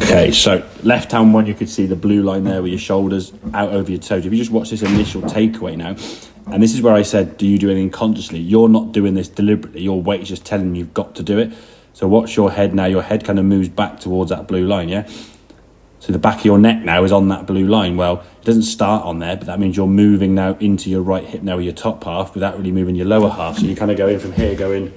Okay, so left hand one, you could see the blue line there with your shoulders out over your toes. If you just watch this initial takeaway now, and this is where I said, do you do anything consciously? You're not doing this deliberately. Your weight is just telling you you've got to do it. So watch your head now. Your head kind of moves back towards that blue line, yeah? So the back of your neck now is on that blue line. Well, it doesn't start on there, but that means you're moving now into your right hip now with your top half without really moving your lower half. So you kind of go in from here, going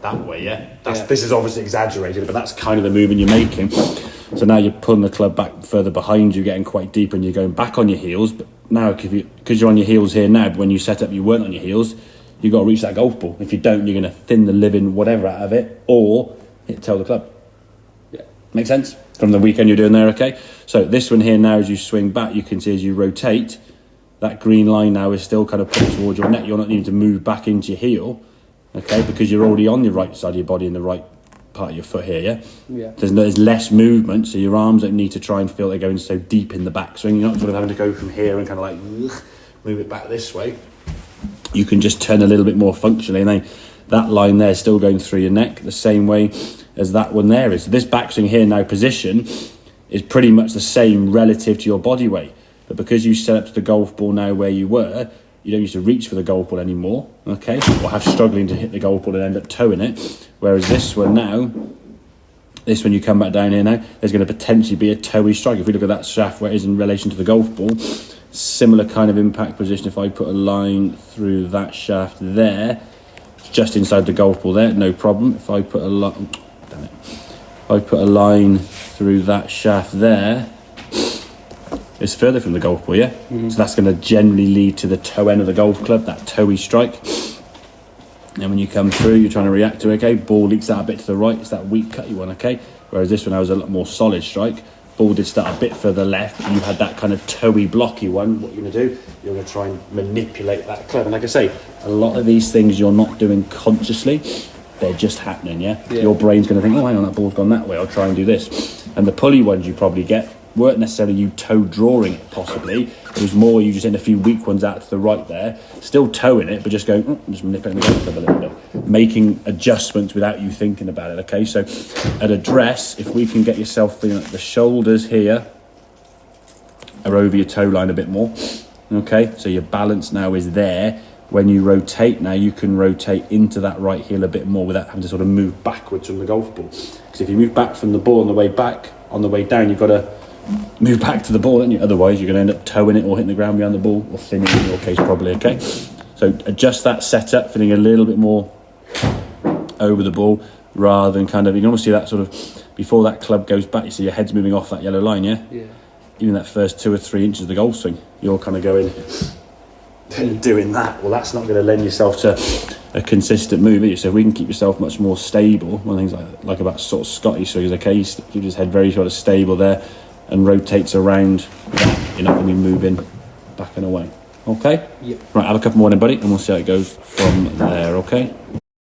that way, yeah? This is obviously exaggerated, but that's kind of the movement you're making. So now you're pulling the club back further behind you, getting quite deep, and you're going back on your heels. But now, because you're on your heels here now, but when you set up, you weren't on your heels, you've got to reach that golf ball. If you don't, you're going to thin the living whatever out of it, or hit tail the club. Yeah, make sense? From the weekend you're doing there, okay? So this one here now, as you swing back, you can see as you rotate, that green line now is still kind of put towards your neck. You're not needing to move back into your heel, okay? Because you're already on your right side of your body in the right part of your foot here, yeah? Yeah. There's less movement, so your arms don't need to try and feel they're going so deep in the backswing. You're not sort of having to go from here and kind of like move it back this way. You can just turn a little bit more functionally, and then that line there is still going through your neck the same way as that one there is. So this backswing here now position is pretty much the same relative to your body weight, but because you set up to the golf ball now where you were, you don't used to reach for the golf ball anymore, okay, or have struggling to hit the golf ball and end up towing it. Whereas this one now, this one you come back down here now, there's going to potentially be a toey strike. If we look at that shaft where it is in relation to the golf ball, similar kind of impact position. If I put a line through that shaft there, just inside the golf ball there, no problem. If I put a line, damn it, if I put a line through that shaft there, it's further from the golf ball, yeah? Mm-hmm. So that's going to generally lead to the toe end of the golf club, that toey strike. And when you come through, you're trying to react to it, okay? Ball leaks out a bit to the right, it's that weak cutty one, okay? Whereas this one has a lot more solid strike. Ball did start a bit further left. You had that kind of toey, blocky one. What you're going to do, you're going to try and manipulate that club. And like I say, a lot of these things you're not doing consciously, they're just happening, yeah? Your brain's going to think, oh, hang on, that ball's gone that way, I'll try and do this. And the pulley ones you probably get weren't necessarily you toe drawing it, possibly. It was more you just in a few weak ones out to the right there, still toeing it, but just going, just manipulating the golf club a little bit, making adjustments without you thinking about it, okay? So at address, if we can get yourself feeling like the shoulders here are over your toe line a bit more, okay? So your balance now is there. When you rotate now, you can rotate into that right heel a bit more without having to sort of move backwards from the golf ball. Because if you move back from the ball on the way back, on the way down, you've got to move back to the ball, don't you? Otherwise, you're going to end up toeing it or hitting the ground behind the ball, or thinning in your case, probably, okay? So adjust that setup, feeling a little bit more over the ball rather than kind of, you can almost see that sort of, before that club goes back, you see your head's moving off that yellow line, yeah? Yeah. Even that first 2 or 3 inches of the golf swing, you're kind of going and doing that. Well, that's not going to lend yourself to a consistent move, either. So if we can keep yourself much more stable, one of the things I like about sort of Scotty swings, okay, you keep his head very sort of stable there and rotates around that, you're not going to be moving back and away, okay? Yep. Right, have a couple more then, buddy, and we'll see how it goes from there, okay?